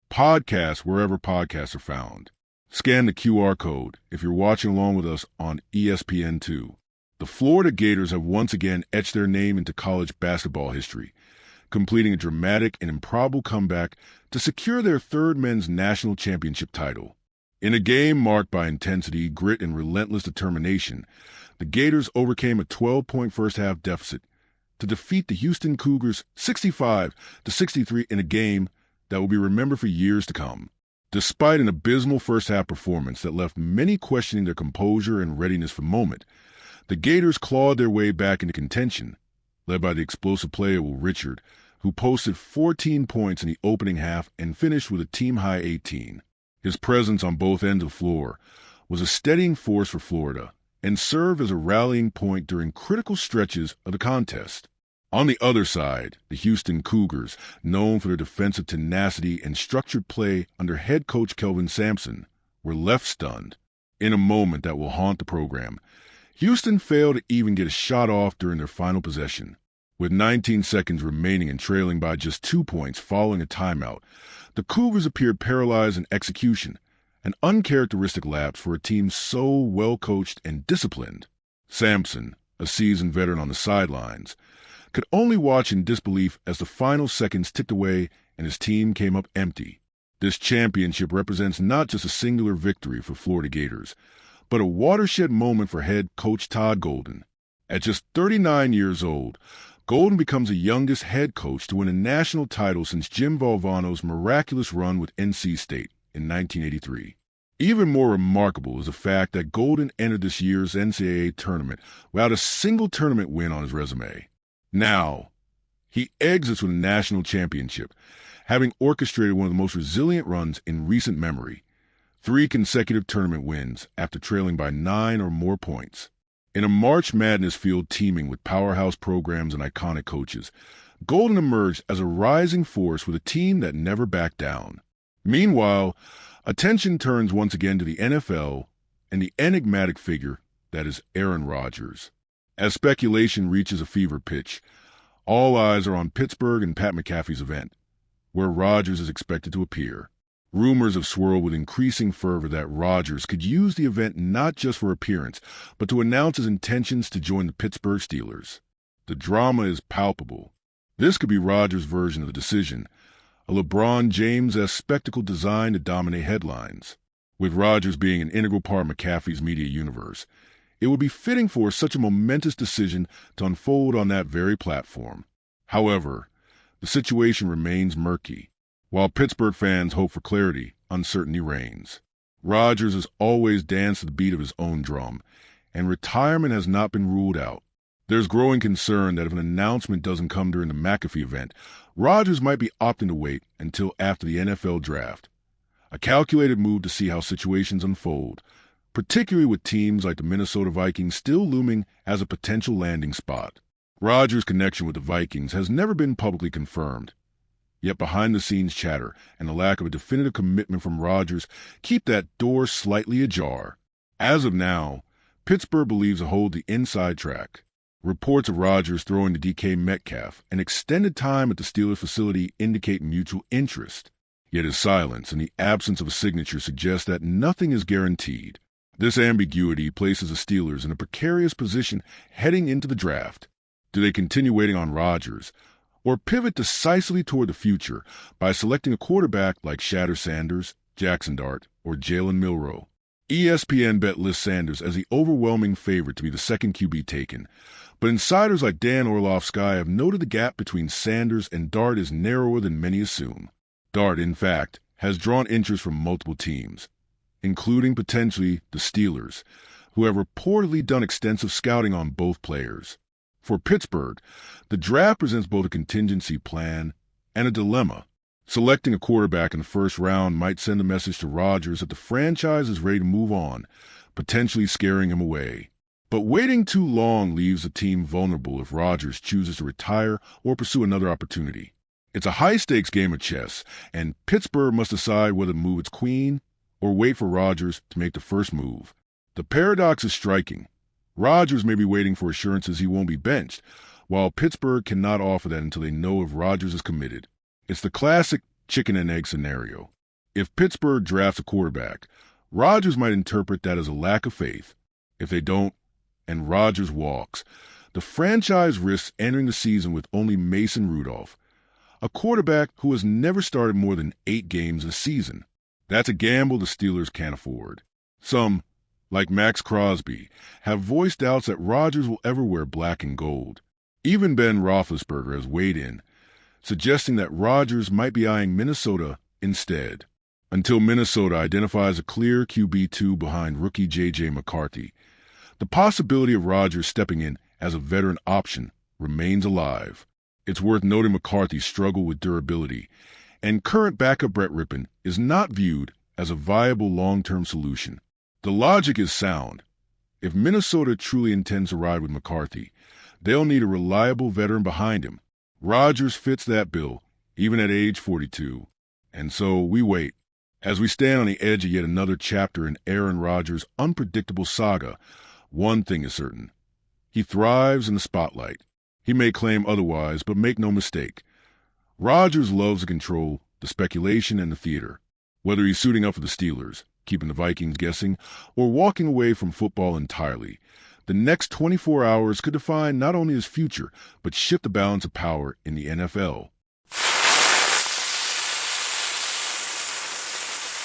podcasts wherever podcasts are found. Scan the QR code if you're watching along with us on ESPN2. The Florida Gators have once again etched their name into college basketball history, completing a dramatic and improbable comeback to secure their third men's national championship title. In a game marked by intensity, grit, and relentless determination, the Gators overcame a 12-point first-half deficit to defeat the Houston Cougars 65-63 in a game that will be remembered for years to come. Despite an abysmal first-half performance that left many questioning their composure and readiness for the moment, the Gators clawed their way back into contention, led by the explosive play of Will Richard, who posted 14 points in the opening half and finished with a team-high 18. His presence on both ends of the floor was a steadying force for Florida and served as a rallying point during critical stretches of the contest. On the other side, the Houston Cougars, known for their defensive tenacity and structured play under head coach Kelvin Sampson, were left stunned. In a moment that will haunt the program, Houston failed to even get a shot off during their final possession. With 19 seconds remaining and trailing by just 2 points following a timeout, the Cougars appeared paralyzed in execution, an uncharacteristic lapse for a team so well-coached and disciplined. Sampson, a seasoned veteran on the sidelines, could only watch in disbelief as the final seconds ticked away and his team came up empty. This championship represents not just a singular victory for Florida Gators, but a watershed moment for head coach Todd Golden. At just 39 years old, Golden becomes the youngest head coach to win a national title since Jim Valvano's miraculous run with NC State in 1983. Even more remarkable is the fact that Golden entered this year's NCAA tournament without a single tournament win on his resume. Now, he exits with a national championship, having orchestrated one of the most resilient runs in recent memory, 3 consecutive tournament wins after trailing by 9 or more points. In a March Madness field teeming with powerhouse programs and iconic coaches, Golden emerged as a rising force with a team that never backed down. Meanwhile, attention turns once again to the NFL and the enigmatic figure that is Aaron Rodgers. As speculation reaches a fever pitch, all eyes are on Pittsburgh and Pat McAfee's event, where Rodgers is expected to appear. Rumors have swirled with increasing fervor that Rodgers could use the event not just for appearance, but to announce his intentions to join the Pittsburgh Steelers. The drama is palpable. This could be Rodgers' version of the decision, a LeBron James-esque spectacle designed to dominate headlines. With Rodgers being an integral part of McAfee's media universe, it would be fitting for such a momentous decision to unfold on that very platform. However, the situation remains murky. While Pittsburgh fans hope for clarity, uncertainty reigns. Rodgers has always danced to the beat of his own drum, and retirement has not been ruled out. There's growing concern that if an announcement doesn't come during the McAfee event, Rodgers might be opting to wait until after the NFL draft. A calculated move to see how situations unfold, particularly with teams like the Minnesota Vikings still looming as a potential landing spot. Rodgers' connection with the Vikings has never been publicly confirmed. Yet behind-the-scenes chatter and the lack of a definitive commitment from Rodgers keep that door slightly ajar. As of now, Pittsburgh believes to hold the inside track. Reports of Rodgers throwing to DK Metcalf and extended time at the Steelers facility indicate mutual interest. Yet his silence and the absence of a signature suggest that nothing is guaranteed. This ambiguity places the Steelers in a precarious position heading into the draft. Do they continue waiting on Rodgers, or pivot decisively toward the future by selecting a quarterback like Shatter Sanders, Jackson Dart, or Jalen Milroe? ESPN bet lists Sanders as the overwhelming favorite to be the second QB taken, but insiders like Dan Orlovsky have noted the gap between Sanders and Dart is narrower than many assume. Dart, in fact, has drawn interest from multiple teams, including potentially the Steelers, who have reportedly done extensive scouting on both players. For Pittsburgh, the draft presents both a contingency plan and a dilemma. Selecting a quarterback in the first round might send a message to Rodgers that the franchise is ready to move on, potentially scaring him away. But waiting too long leaves the team vulnerable if Rodgers chooses to retire or pursue another opportunity. It's a high-stakes game of chess, and Pittsburgh must decide whether to move its queen or wait for Rodgers to make the first move. The paradox is striking. Rodgers may be waiting for assurances he won't be benched, while Pittsburgh cannot offer that until they know if Rodgers is committed. It's the classic chicken and egg scenario. If Pittsburgh drafts a quarterback, Rodgers might interpret that as a lack of faith. If they don't, and Rodgers walks, the franchise risks entering the season with only Mason Rudolph, a quarterback who has never started more than 8 games a season. That's a gamble the Steelers can't afford. Some, like Max Crosby, have voiced doubts that Rodgers will ever wear black and gold. Even Ben Roethlisberger has weighed in, suggesting that Rodgers might be eyeing Minnesota instead. Until Minnesota identifies a clear QB2 behind rookie J.J. McCarthy, the possibility of Rodgers stepping in as a veteran option remains alive. It's worth noting McCarthy's struggle with durability, and current backup Brett Rippon is not viewed as a viable long-term solution. The logic is sound. If Minnesota truly intends to ride with McCarthy, they'll need a reliable veteran behind him. Rodgers fits that bill, even at age 42. And so we wait. As we stand on the edge of yet another chapter in Aaron Rodgers' unpredictable saga, one thing is certain. He thrives in the spotlight. He may claim otherwise, but make no mistake. Rodgers loves the control, the speculation, and the theater. Whether he's suiting up for the Steelers, keeping the Vikings guessing, or walking away from football entirely, the next 24 hours could define not only his future, but shift the balance of power in the NFL.